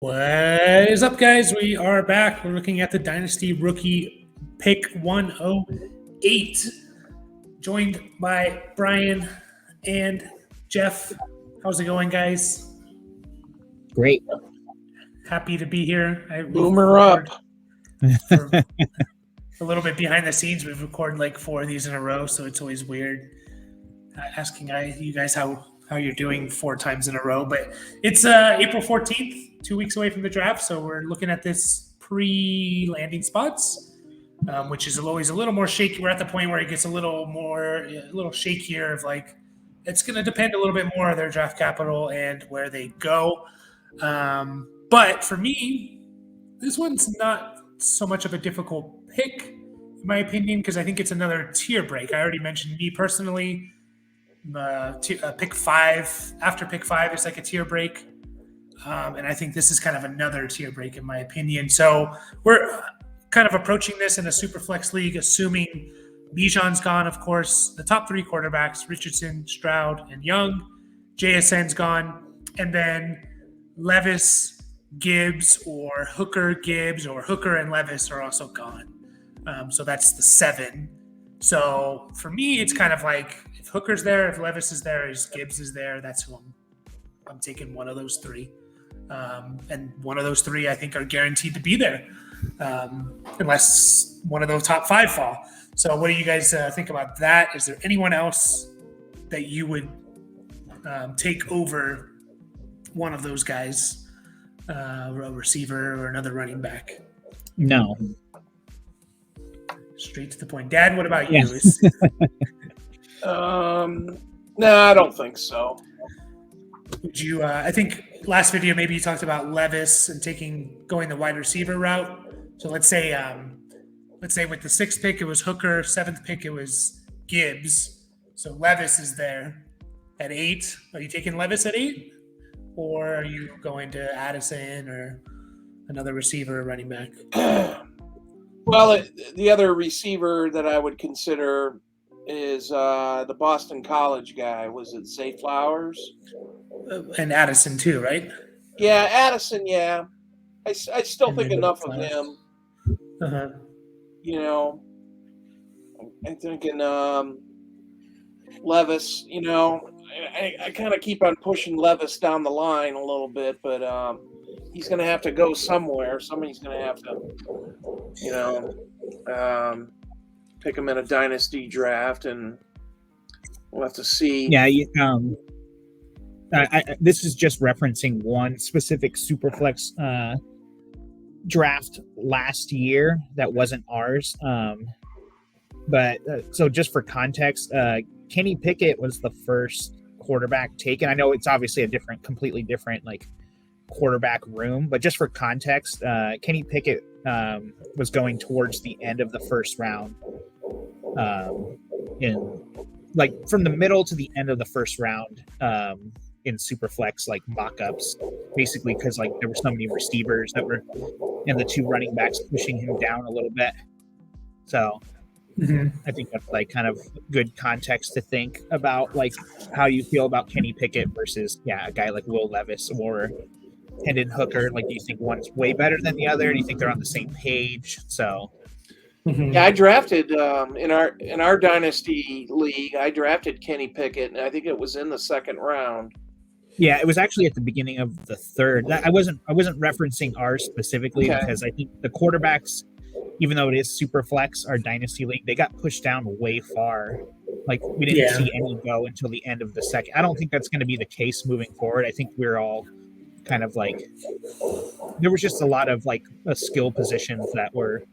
What is up, guys? We are back. We're looking at the Dynasty rookie pick 108, joined by Brian and Jeff. How's it going, guys? Great. Happy to be here. Boomer up. For a little bit behind the scenes, we've recorded like 4 of these in a row, so it's always weird asking you guys how you're doing 4 times in a row. But it's April 14th, 2 weeks away from the draft, so we're looking at this pre-landing spots, which is always a little more shaky. We're at the point where it gets a little shakier of like, it's going to depend a little bit more on their draft capital and where they go. But for me, this one's not so much of a difficult pick, in my opinion, because I think it's another tier break. I already mentioned me personally. Pick 5 after pick 5 is like a tier break, and I think this is kind of another tier break in my opinion. So we're kind of approaching this in a super flex league, assuming Bijan's gone, of course. The top 3 quarterbacks: Richardson, Stroud, and Young. JSN's gone, and then Levis, Gibbs, or Hooker, Gibbs, or Hooker and Levis are also gone. So that's the 7. So for me, it's kind of like, if Hooker's there, if Levis is there, if Gibbs is there, that's who I'm taking one of those 3. And one of those 3 I think are guaranteed to be there, unless one of those top 5 fall. So what do you guys think about that? Is there anyone else that you would take over one of those guys, a receiver or another running back? No. Straight to the point. Dad, what about Yeah. you? No, I don't think so. Would you? I think last video maybe you talked about Levis and going the wide receiver route. So let's say with the 6th pick it was Hooker, 7th pick it was Gibbs. So Levis is there at 8. Are you taking Levis at 8, or are you going to Addison or another receiver or running back? Well, the other receiver that I would consider is the Boston College guy. Was it Zay Flowers? And Addison too, right? Yeah, Addison. Yeah, I still think enough of him. Uh-huh. You know, I'm thinking Levis. You know, I kind of keep on pushing Levis down the line a little bit, but he's going to have to go somewhere. Somebody's going to have to, pick him in a dynasty draft, and we'll have to see. Yeah. This is just referencing one specific Superflex draft last year that wasn't ours. But so just for context, Kenny Pickett was the first quarterback taken. I know it's obviously a completely different like quarterback room, but just for context, Kenny Pickett was going towards the end of the first round, in like from the middle to the end of the first round, in Superflex like mock-ups, basically because like there were so many receivers that were and the 2 running backs pushing him down a little bit. So I think that's like kind of good context to think about like how you feel about Kenny Pickett versus a guy like Will Levis or Hendon Hooker. Like, do you think one's way better than the other? Do you think they're on the same page? So yeah, I drafted in our dynasty league. I drafted Kenny Pickett, and I think it was in the 2nd round. Yeah, it was actually at the beginning of the 3rd. I wasn't referencing ours specifically because I think the quarterbacks, even though it is super flex, our dynasty league, they got pushed down way far. Like we didn't see any go until the end of the 2nd. I don't think that's going to be the case moving forward. I think we're all kind of like, there was just a lot of like skill positions that were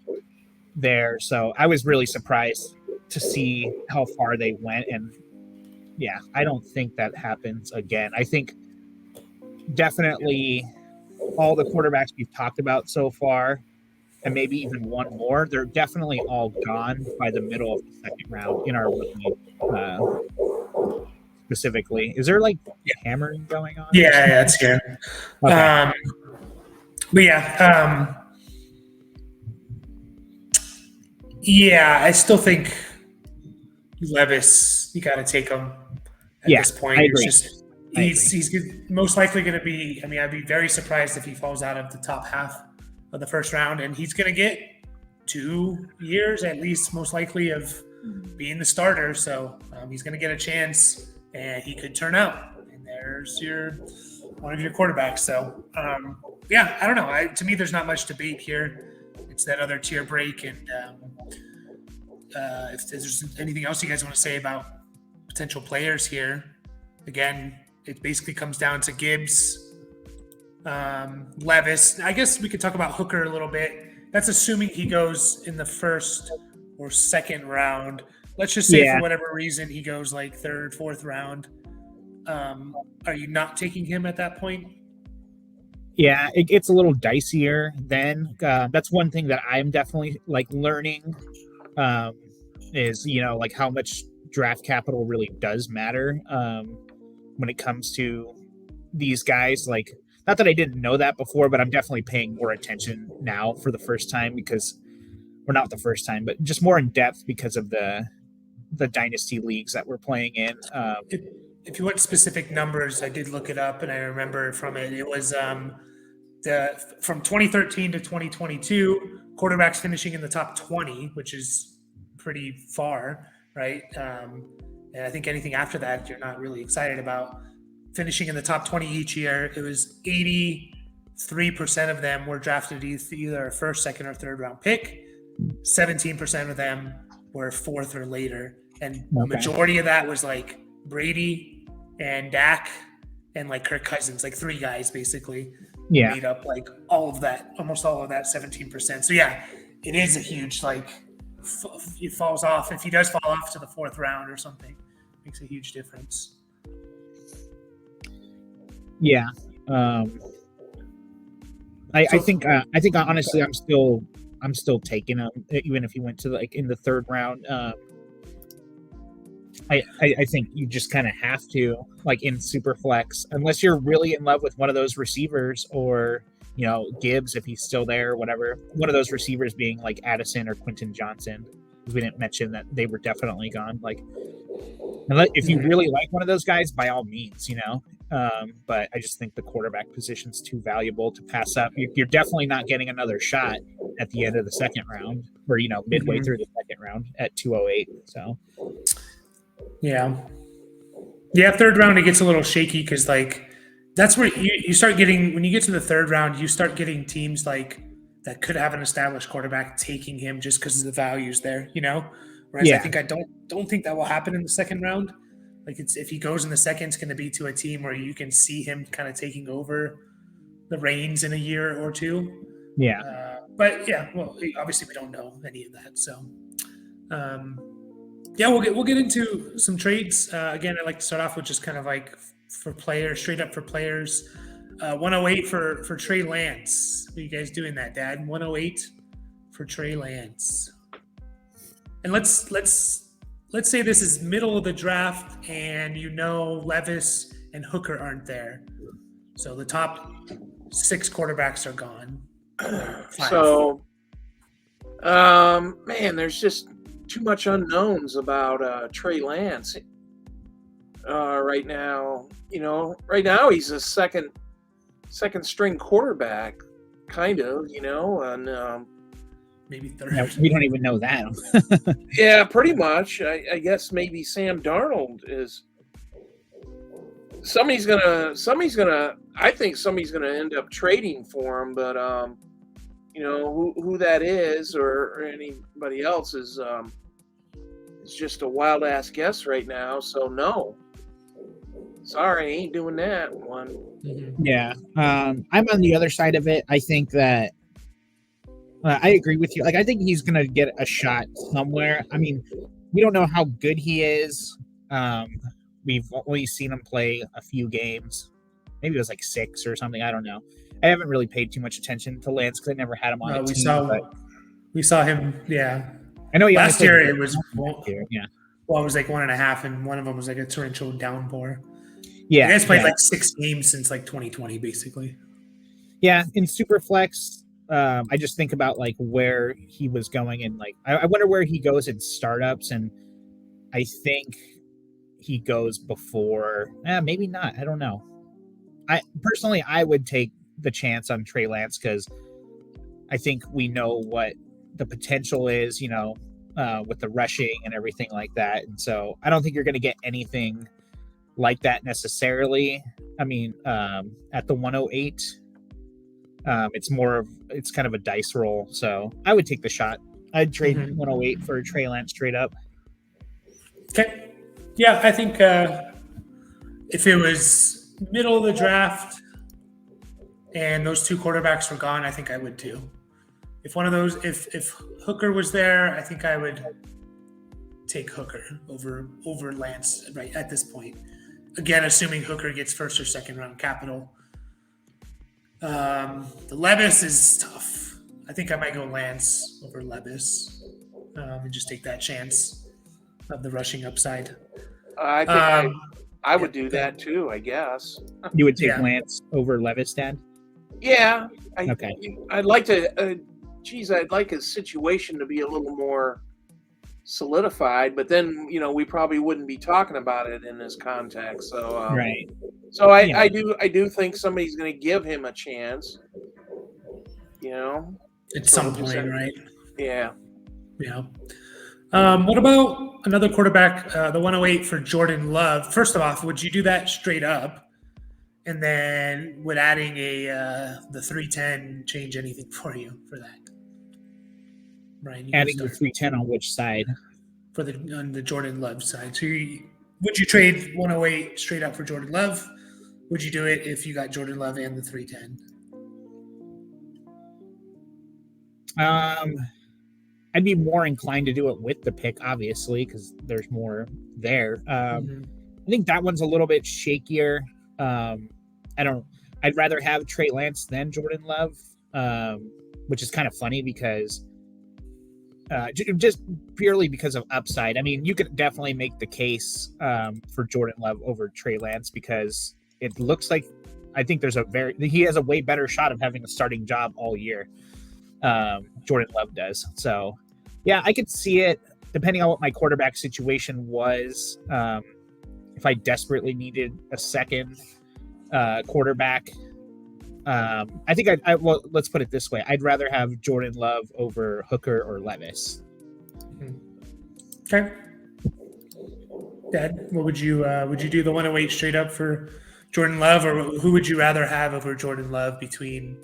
there. So I was really surprised to see how far they went. And yeah, I don't think that happens again. I think definitely all the quarterbacks we've talked about so far, and maybe even one more, they're definitely all gone by the middle of the 2nd round in our rookie, specifically. Is there like hammering going on? Yeah, it's here. Okay. But I still think Levis, you got to take him at this point. I agree. He's most likely going to be. I mean, I'd be very surprised if he falls out of the top half of the first round, and he's going to get 2 years at least, most likely, of being the starter. So he's going to get a chance, and he could turn out. And there's one of your quarterbacks. So yeah, I don't know. To me, there's not much debate here. It's that other tier break, and if there's anything else you guys want to say about potential players here, again, it basically comes down to Gibbs, Levis. I guess we could talk about Hooker a little bit. That's assuming he goes in the first or second round. Let's just say for whatever reason he goes like third, fourth round. Are you not taking him at that point? Yeah, it gets a little dicier then. That's one thing that I'm definitely like learning is, like how much draft capital really does matter when it comes to these guys. Like, not that I didn't know that before, but I'm definitely paying more attention now for the first time because, or not the first time, but just more in depth because of the dynasty leagues that we're playing in. If you want specific numbers, I did look it up and I remember from it. It was from 2013 to 2022, quarterbacks finishing in the top 20, which is pretty far, right? And I think anything after that, you're not really excited about. Finishing in the top 20 each year, it was 83% of them were drafted either a first, second, or third round pick. 17% of them were fourth or later. And the majority of that was like Brady and Dak and like Kirk Cousins, like 3 guys basically made up like all of that, almost all of that 17%. So yeah, it is a huge, like, it falls off. If he does fall off to the fourth round or something, it makes a huge difference. Yeah. I think honestly, I'm still taking him, even if he went to like in the third round. I think you just kind of have to, like in Superflex, unless you're really in love with one of those receivers, or Gibbs if he's still there, or whatever. One of those receivers being like Addison or Quentin Johnson, because we didn't mention that they were definitely gone. Like, if you really like one of those guys, by all means, But I just think the quarterback position's too valuable to pass up. You're definitely not getting another shot at the end of the second round, or midway through the second round at 208. So. Yeah, third round it gets a little shaky because like that's where you start getting, when you get to the third round, you start getting teams like that could have an established quarterback taking him just because of the values there, Whereas I think I don't think that will happen in the second round. Like, if he goes in the second, it's going to be to a team where you can see him kind of taking over the reins in a year or two. Yeah. But yeah, well, obviously we don't know any of that, so. Yeah, we'll get into some trades. Again, I'd like to start off with just kind of like for players, straight up for players. 108 for Trey Lance. What are you guys doing that, Dad? 108 for Trey Lance. And let's say this is middle of the draft, and Levis and Hooker aren't there, so the top 6 quarterbacks are gone. 5. So, man, there's just too much unknowns about Trey Lance right now. Right now he's a second string quarterback, kind of, and maybe third. No, we don't even know that. Yeah, pretty much. I guess maybe Sam Darnold is. Somebody's gonna. I think somebody's gonna end up trading for him, but who that is or anybody else is just a wild ass guess right now. So no, sorry, I ain't doing that one. Yeah, I'm on the other side of it. I think that I agree with you. Like, I think he's gonna get a shot somewhere. I mean, we don't know how good he is. We've only seen him play a few games. Maybe it was like 6 or something. I don't know. I haven't really paid too much attention to Lance because I never had him on a team. We saw him, yeah. I know last year it was yeah. Well, it was like 1.5, and one of them was like a torrential downpour. Yeah, you guys played like 6 games since like 2020, basically. Yeah, in Superflex, I just think about like where he was going, and like I wonder where he goes in startups, and I think he goes before. Maybe not. I don't know. I would take the chance on Trey Lance because I think we know what the potential is, with the rushing and everything like that. And so I don't think you're going to get anything like that necessarily. I mean, at the 108, it's kind of a dice roll. So I would take the shot. I'd trade 108 for Trey Lance straight up. Okay. Yeah, I think if it was middle of the draft and those two quarterbacks were gone, I think I would too. If Hooker was there, I think I would take Hooker over Lance right at this point. Again, assuming Hooker gets first or second round capital. The Levis is tough. I think I might go Lance over Levis and just take that chance of the rushing upside. I think I would do that too, I guess. You would take Lance over Levis, Dad? Yeah. Okay. I'd like to, I'd like his situation to be a little more solidified, but then, we probably wouldn't be talking about it in this context. So, right. So I do think somebody's going to give him a chance, At some point, right? Yeah. Yeah. What about another quarterback, the 108 for Jordan Love? First off, would you do that straight up? And then would adding the 310 change anything for you for that? Brian, adding the 310 on which side? On the Jordan Love side. So would you trade 108 straight up for Jordan Love? Would you do it if you got Jordan Love and the 310? I'd be more inclined to do it with the pick, obviously, because there's more there. I think that one's a little bit shakier. I'd rather have Trey Lance than Jordan Love, which is kind of funny because just purely because of upside. I mean, you could definitely make the case for Jordan Love over Trey Lance because it looks like I think he has a way better shot of having a starting job all year. Jordan Love does. So yeah, I could see it depending on what my quarterback situation was. If I desperately needed a second quarterback, I think well, let's put it this way. I'd rather have Jordan Love over Hooker or Levis. Okay. Dad, what would you do the 108 straight up for Jordan Love, or who would you rather have over Jordan Love between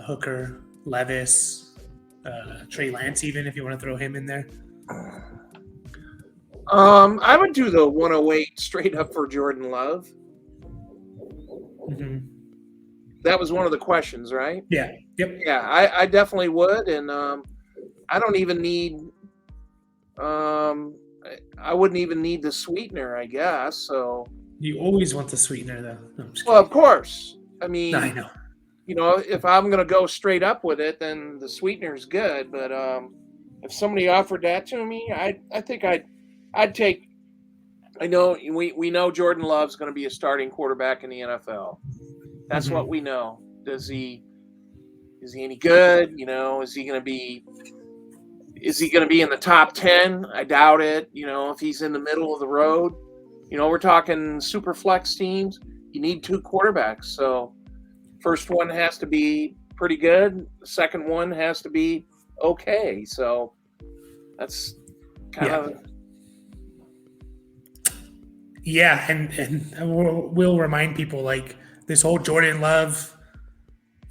Hooker, Levis, Trey Lance, even if you want to throw him in there? I would do the 108 straight up for Jordan Love. Mm-hmm. That was one of the questions, right? Yeah. Yep. Yeah, I definitely would, and I don't even need. I wouldn't even need the sweetener, I guess. So you always want the sweetener, though. No, well, of course. I mean, I know. If I'm going to go straight up with it, then the sweetener's good. But if somebody offered that to me, I think I'd take. I know we know Jordan Love's going to be a starting quarterback in the NFL. That's what we know. Is he any good? Is he going to be in the top 10? I doubt it. If he's in the middle of the road, we're talking super flex teams. You need two quarterbacks. So first one has to be pretty good. The second one has to be okay. So that's kind of. Yeah, and we'll remind people like this whole Jordan Love,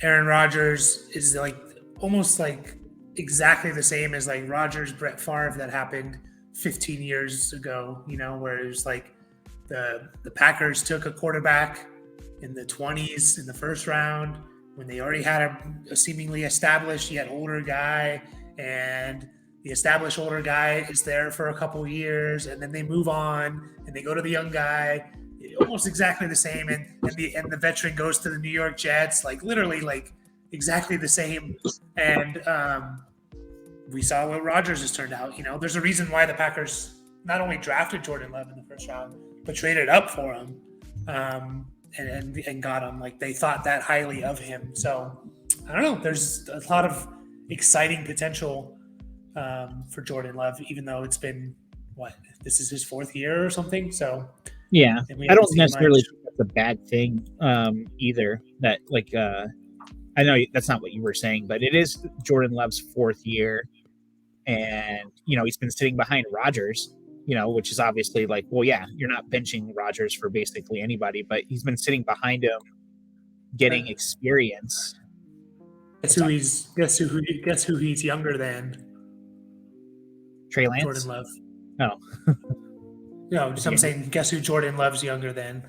Aaron Rodgers is like almost like exactly the same as like Rodgers, Brett Favre that happened 15 years ago, where it was like the Packers took a quarterback in the 20s in the first round when they already had a seemingly established yet older guy, and the established older guy is there for a couple years, and then they move on and they go to the young guy, almost exactly the same, and the veteran goes to the New York Jets, like literally like exactly the same. And we saw what Rodgers has turned out. There's a reason why the Packers not only drafted Jordan Love in the first round, but traded up for him and got him. Like they thought that highly of him. So I don't know. There's a lot of exciting potential for Jordan Love, even though it's been this is his 4th year or something. So Yeah, and we I don't haven't seen necessarily much. think that's a bad thing either. That like I know that's not what you were saying, but it is Jordan Love's 4th year, and he's been sitting behind Rodgers, which is obviously like, well, yeah, you're not benching Rodgers for basically anybody, but he's been sitting behind him, getting experience. Guess who he's younger than? Trey Lance. Jordan Love. Oh. No, I'm saying, guess who Jordan Love's younger than?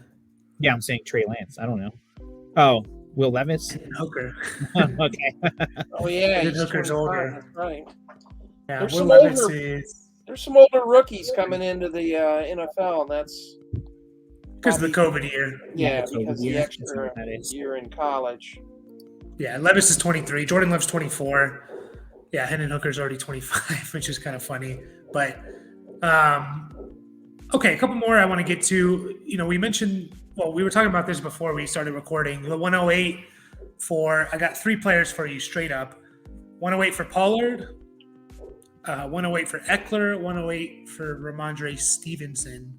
Yeah, I'm saying Trey Lance. I don't know. Oh, Will Levis? Hooker. Okay. Oh yeah, He's Hooker's 25, older. that's right. Yeah, There's Will some Levis older- is There's some older rookies coming into the NFL, and that's because of the COVID year. yeah, the COVID because the year. extra That's what that is. year in college. Yeah, Levis is 23. Jordan Love's 24. Yeah, Hendon Hooker's already 25, which is kind of funny. But okay, a couple more I want to get to. We mentioned, we were talking about this before we started recording. The 108 I got 3 players for you straight up. 108 for Pollard, 108 for Eckler, 108 for Ramondre Stevenson.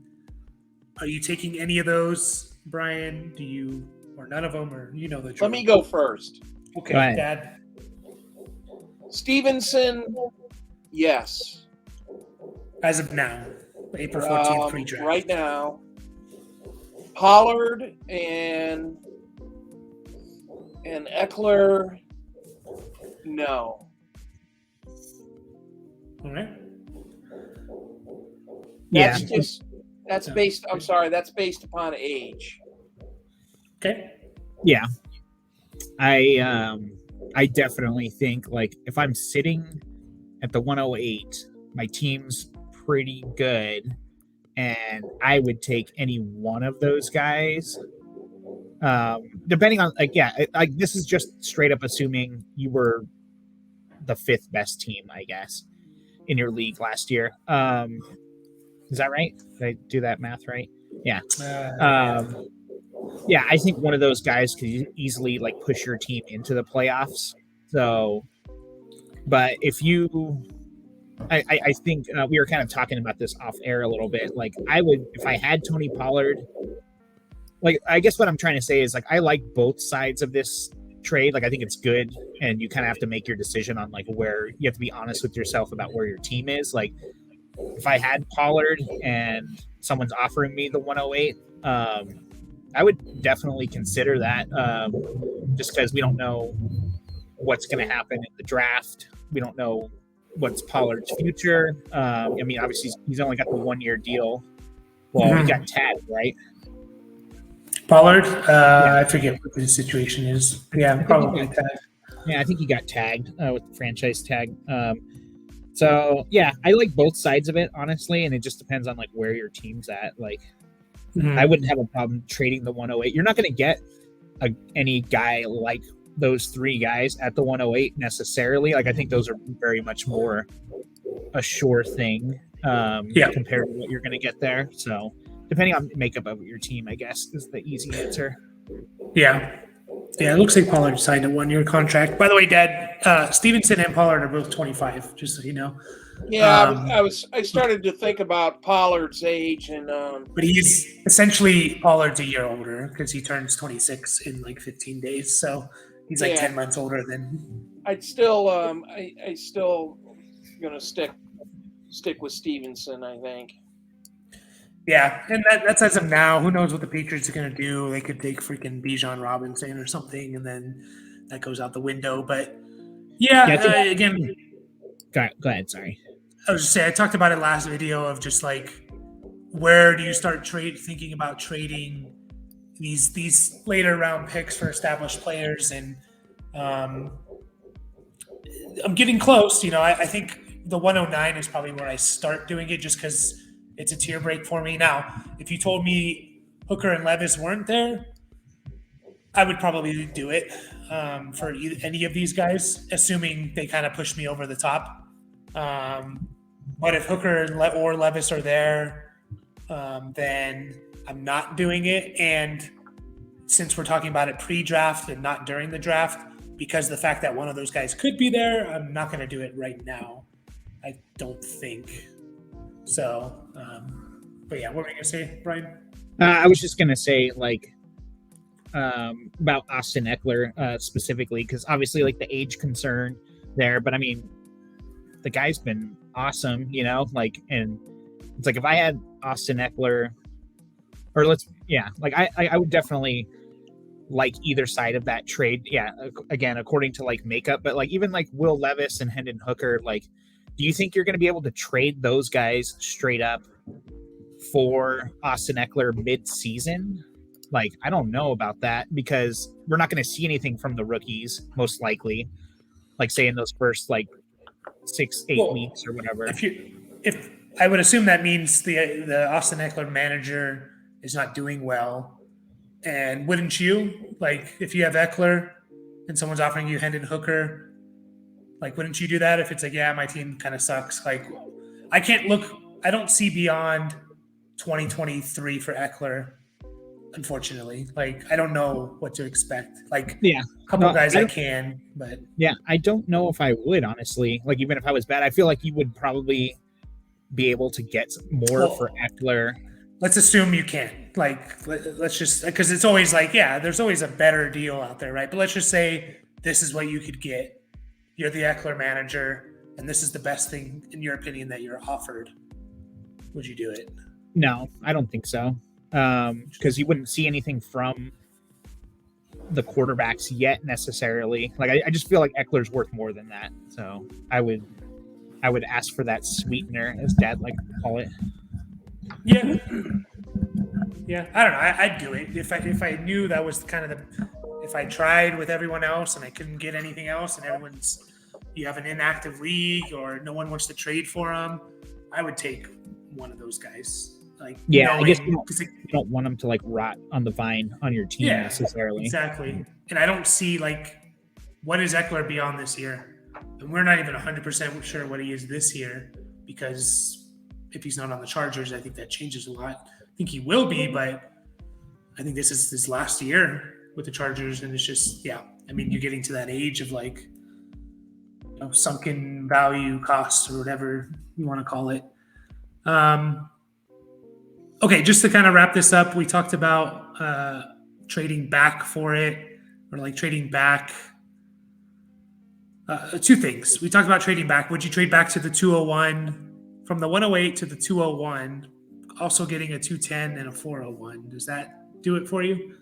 Are you taking any of those, Brian? Do you, or none of them, or the truth? Let me go first. Okay, Go ahead. Dad. Stevenson, yes. As of now, April 14th pre-draft. Right now, Pollard and Eckler, no. All right. Yeah. That's based. I'm sorry. That's based upon age. Okay. Yeah. I definitely think, like, if I'm sitting at the 108, my team's pretty good, and I would take any one of those guys. Depending on, this is just straight up assuming you were the 5th best team, I guess, in your league last year. Is that right? Did I do that math right? Yeah. Yeah, I think one of those guys could easily like push your team into the playoffs. So, but if you, I think we were kind of talking about this off air a little bit. Like, I would, if I had Tony Pollard, like, I guess what I'm trying to say is, like, I like both sides of this trade. Like, I think it's good, and you kind of have to make your decision on like where you have to be honest with yourself about where your team is. Like, if I had Pollard and someone's offering me the 108, I would definitely consider that, just because we don't know what's going to happen in the draft. We don't know what's Pollard's future. I mean, obviously, he's only got the 1-year deal. Well, he got tagged, right? Pollard? I forget what the situation is. Yeah, probably tagged. Yeah, I think he got tagged with the franchise tag. So, yeah, I like both sides of it, honestly, and it just depends on, like, where your team's at. Like, I wouldn't have a problem trading the 108. You're not going to get any guy like those 3 guys at the 108 necessarily. Like, I think those are very much more a sure thing compared to what you're going to get there. So, depending on the makeup of your team, I guess, is the easy answer. Yeah. Yeah, it looks like Pollard signed a 1-year contract. By the way, Dad, Stevenson and Pollard are both 25, just so you know. Yeah, I started to think about Pollard's age, and but he's essentially Pollard's a year older because he turns 26 in like 15 days. So he's like 10 months older than. I'd still I still gonna stick with Stevenson, I think. Yeah, and that's as of now. Who knows what the Patriots are going to do? They could take freaking Bijan Robinson or something, and then that goes out the window. But again, go ahead. Sorry, I was just saying. I talked about it last video of just like where do you start thinking about trading these later round picks for established players, and I'm getting close. I think the 109 is probably where I start doing it, just because it's a tier break for me. Now, if you told me Hooker and Levis weren't there, I would probably do it for any of these guys, assuming they kind of push me over the top. But if Hooker or Levis are there, then I'm not doing it. And since we're talking about it pre-draft and not during the draft, because the fact that one of those guys could be there, I'm not going to do it right now. I don't think. So But yeah, what were you gonna say, Brian? I was just gonna say like about Austin Eckler specifically, because obviously like the age concern there, but I mean the guy's been awesome, you know, like, and it's like if I had Austin Eckler, or like I would definitely like either side of that trade. Yeah, again, according to like makeup, but like even like Will Levis and Hendon Hooker, like, do you think you're going to be able to trade those guys straight up for Austin Eckler mid-season? Like, I don't know about that, because we're not going to see anything from the rookies, most likely, like say in those first like 6-8 weeks or whatever. If I would assume that means the Austin Eckler manager is not doing well, and wouldn't you, like, if you have Eckler and someone's offering you Hendon Hooker, like, wouldn't you do that if it's like, yeah, my team kind of sucks? Like, I don't see beyond 2023 for Eckler, unfortunately. Like, I don't know what to expect. Like, yeah, a couple of guys I can, but yeah, I don't know if I would, honestly. Like, even if I was bad, I feel like you would probably be able to get more for Eckler. Let's assume you can. Like, let's just, because it's always like, yeah, there's always a better deal out there, right? But let's just say this is what you could get. You're the Eckler manager, and this is the best thing, in your opinion, that you're offered. Would you do it? No, I don't think so. Because you wouldn't see anything from the quarterbacks yet necessarily. Like, I just feel like Eckler's worth more than that. So I would ask for that sweetener, as Dad liked to call it. Yeah. Yeah. I don't know. I'd do it if I knew that was kind of if I tried with everyone else and I couldn't get anything else, and you have an inactive league or no one wants to trade for them, I would take one of those guys. Like, yeah, I guess you don't want them to like rot on the vine on your team necessarily. Exactly. And I don't see, like, what is Eckler beyond this year? And we're not even 100% sure what he is this year, because if he's not on the Chargers, I think that changes a lot. I think he will be, but I think this is his last year with the Chargers, and it's just, yeah. I mean, you're getting to that age of, like, you know, sunken value costs or whatever you want to call it. Okay, just to kind of wrap this up, we talked about trading back for it, or like trading back. Two things. We talked about trading back. Would you trade back to the 201, from the 108 to the 201, also getting a 210 and a 401? Does that do it for you?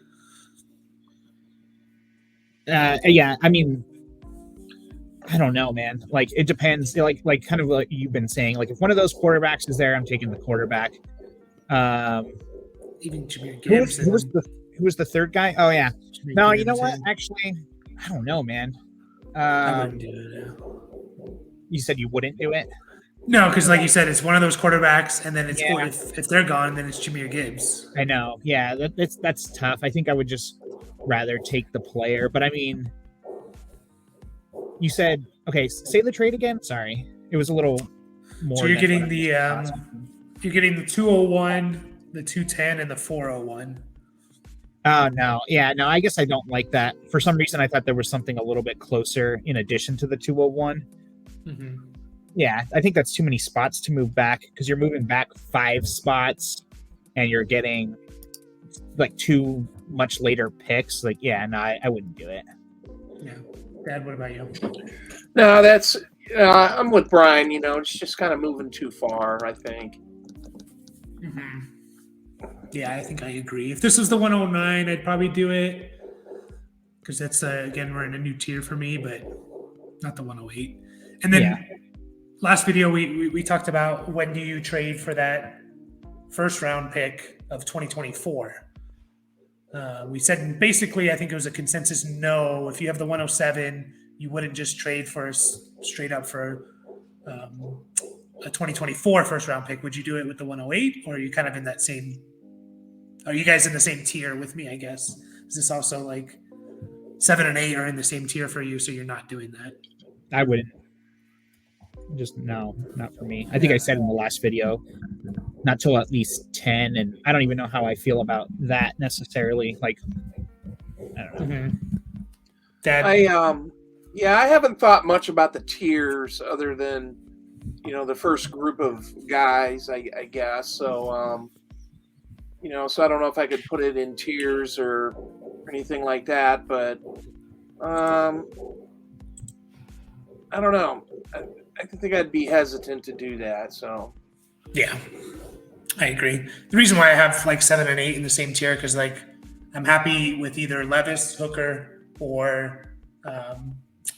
Yeah, I mean, I don't know, man. Like, it depends. Like kind of like you've been saying. Like, if one of those quarterbacks is there, I'm taking the quarterback. Even Jameer Gibbs. Who was the third guy? Oh yeah. Jameer no, Gibbs, you know what? Actually, I don't know, man. I wouldn't do it. You said you wouldn't do it? No, because like you said, it's one of those quarterbacks, and then it's if they're gone, then it's Jameer Gibbs. I know. Yeah, that's tough. I think I would just rather take the player. But I mean, you said, okay, say the trade again. Sorry, it was a little more. So you're getting you're getting the 201, the 210, and the 401. Oh, no. Yeah, no, I guess I don't like that. For some reason, I thought there was something a little bit closer in addition to the 201. Mm-hmm. Yeah, I think that's too many spots to move back, because you're moving back 5 spots and you're getting like 2 much later picks. Like, yeah, no, I wouldn't do it. Yeah. Dad, what about you? No, that's I'm with Brian. You know, it's just kind of moving too far, I think. Mm-hmm. Yeah, I think I agree. If this was the 109, I'd probably do it, because that's, again, we're in a new tier for me, but not the 108. And then last video, we talked about, when do you trade for that first round pick of 2024? We said, basically, I think it was a consensus no. If you have the 107, you wouldn't just trade for straight up for a 2024 first round pick. Would you do it with the 108, or are you kind of in that same? Are you guys in the same tier with me, I guess? Is this also like 7 and 8 are in the same tier for you, so you're not doing that? I wouldn't. Just no, not for me. I think I said in the last video, not till at least 10, and I don't even know how I feel about that necessarily. Like, I don't know. Mm-hmm. Dad? I haven't thought much about the tiers, other than, the first group of guys, I guess. So, so I don't know if I could put it in tiers or anything like that, but I don't know. I think I'd be hesitant to do that. So, Yeah, I agree. The reason why I have like 7 and 8 in the same tier because like I'm happy with either Levis, Hooker, or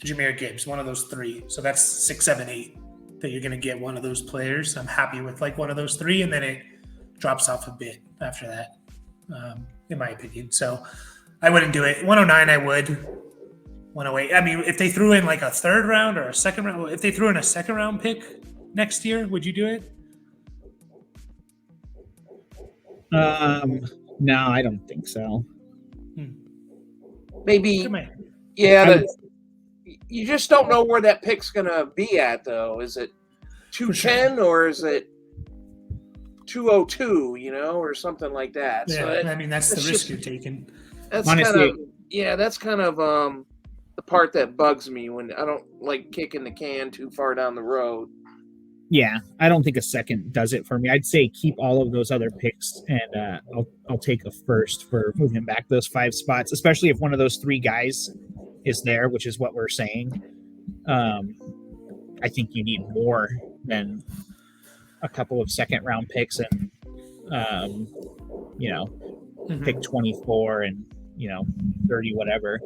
Jahmyr Gibbs, one of those three. So that's 6, 7, 8 that you're going to get one of those players. I'm happy with like one of those three, and then it drops off a bit after that, in my opinion. So I wouldn't do it. 109, I would. 108. I mean, if they threw in like a third round or a second round, if they threw in a second round pick next year, would you do it? No, I don't think so. maybe, you just don't know where that pick's going to be at, though. Is it 210 or is it 202, or something like that? Yeah, So I mean, that's the risk you're taking. That's Honestly, that's kind of the part that bugs me when I don't like kicking the can too far down the road. Yeah, I don't think a second does it for me. I'd say keep all of those other picks, and I'll take a first for moving back those 5 spots, especially if one of those 3 guys is there, which is what we're saying. I think you need more than a couple of second round picks and pick 24 and 30, whatever.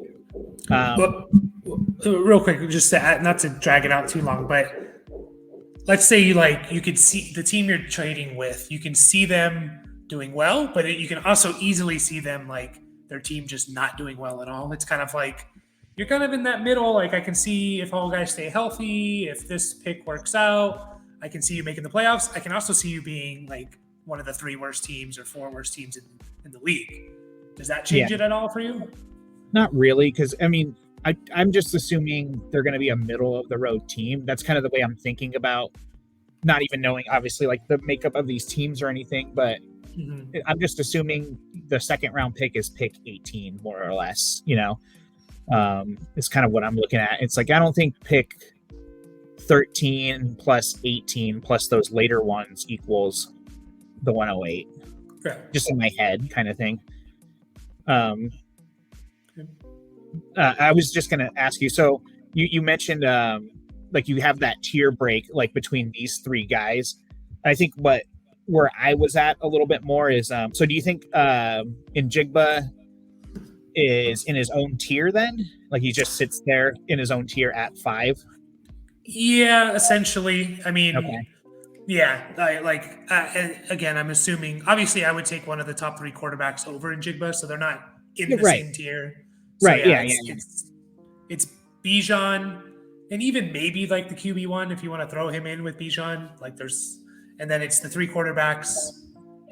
Real quick, just to add, not to drag it out too long, but let's say you could see the team you're trading with, you can see them doing well, but you can also easily see them like their team just not doing well at all. It's kind of like you're kind of in that middle. Like I can see if all guys stay healthy, if this pick works out, I can see you making the playoffs. I can also see you being like one of the 3 worst teams or 4 worst teams in the league. Does that change it at all for you? Not really, because I mean, I'm just assuming they're going to be a middle of the road team. That's kind of the way I'm thinking about, not even knowing obviously like the makeup of these teams or anything, but I'm just assuming the second round pick is pick 18 more or less. It's kind of what I'm looking at. It's like I don't think pick 13 plus 18 plus those later ones equals the 108. Right. Just in my head, kind of thing. I was just going to ask you. So you mentioned like you have that tier break like between these 3 guys. I think where I was at a little bit more is so do you think Njigba is in his own tier then? Like he just sits there in his own tier at 5? Yeah, essentially. I mean, okay. Yeah, again, I'm assuming. Obviously, I would take one of the top 3 quarterbacks over Njigba, so they're not in the same tier. So, right. It's Bijan, and even maybe like the QB1 if you want to throw him in with Bijan. And then it's the 3 quarterbacks,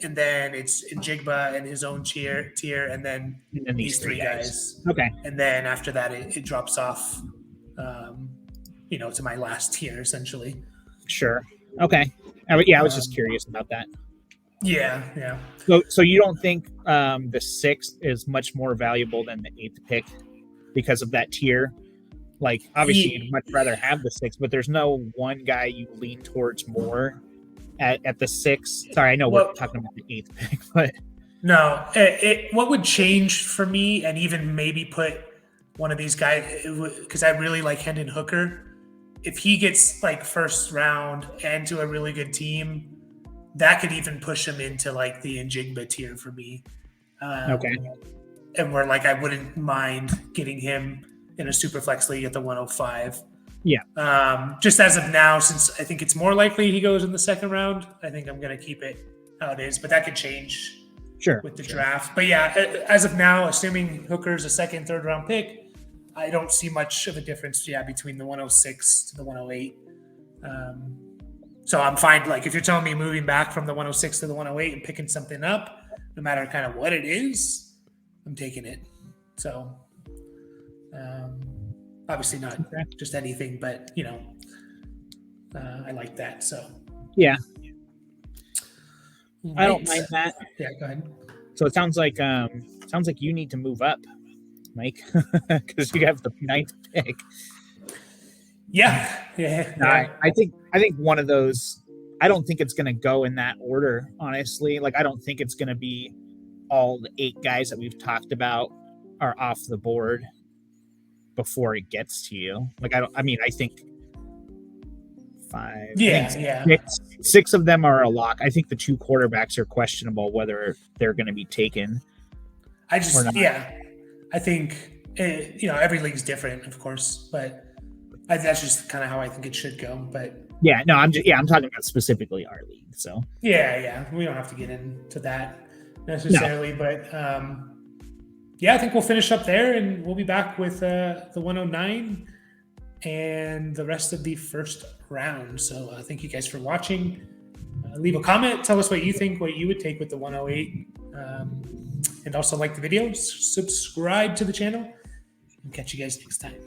and then it's Njigba and his own tier, and then these 3 guys. Okay. And then after that, it drops off, to my last tier essentially. Sure. Okay. I was just curious about that. Yeah. So you don't think the 6th is much more valuable than the 8th pick because of that tier? Like, obviously, you'd much rather have the 6th, but there's no one guy you lean towards more at the 6th. Sorry, I know we're talking about the 8th pick, but no. What would change for me, and even maybe put one of these guys, because I really like Hendon Hooker. If he gets like first round and to a really good team, that could even push him into like the Njigba tier for me. Okay. And where like I wouldn't mind getting him in a super flex league at the 105. Yeah. Just as of now, since I think it's more likely he goes in the second round, I think I'm going to keep it how it is, but that could change with the draft. But yeah, as of now, assuming Hooker's a second, third round pick, I don't see much of a difference, between the 106 to the 108. So I'm fine. Like if you're telling me moving back from the 106 to the 108 and picking something up, no matter kind of what it is, I'm taking it. So obviously not just anything, but I like that. So yeah, right. I don't mind that. Yeah, go ahead. So it sounds like you need to move up, Mike, because you have the 9th pick. Yeah. I I think one of those. I don't think it's going to go in that order, honestly. Like, I don't think it's going to be all the 8 guys that we've talked about are off the board before it gets to you. Like, I think 5. Yeah, I think yeah. 6 of them are a lock. I think the 2 quarterbacks are questionable whether they're going to be taken. I think every league's different, of course, but that's just kind of how I think it should go. But yeah, no, I'm talking about specifically our league. So yeah, we don't have to get into that necessarily, but I think we'll finish up there, and we'll be back with the 109 and the rest of the first round. So thank you guys for watching. Leave a comment, tell us what you think, what you would take with the 108, and also like the videos, subscribe to the channel, and catch you guys next time.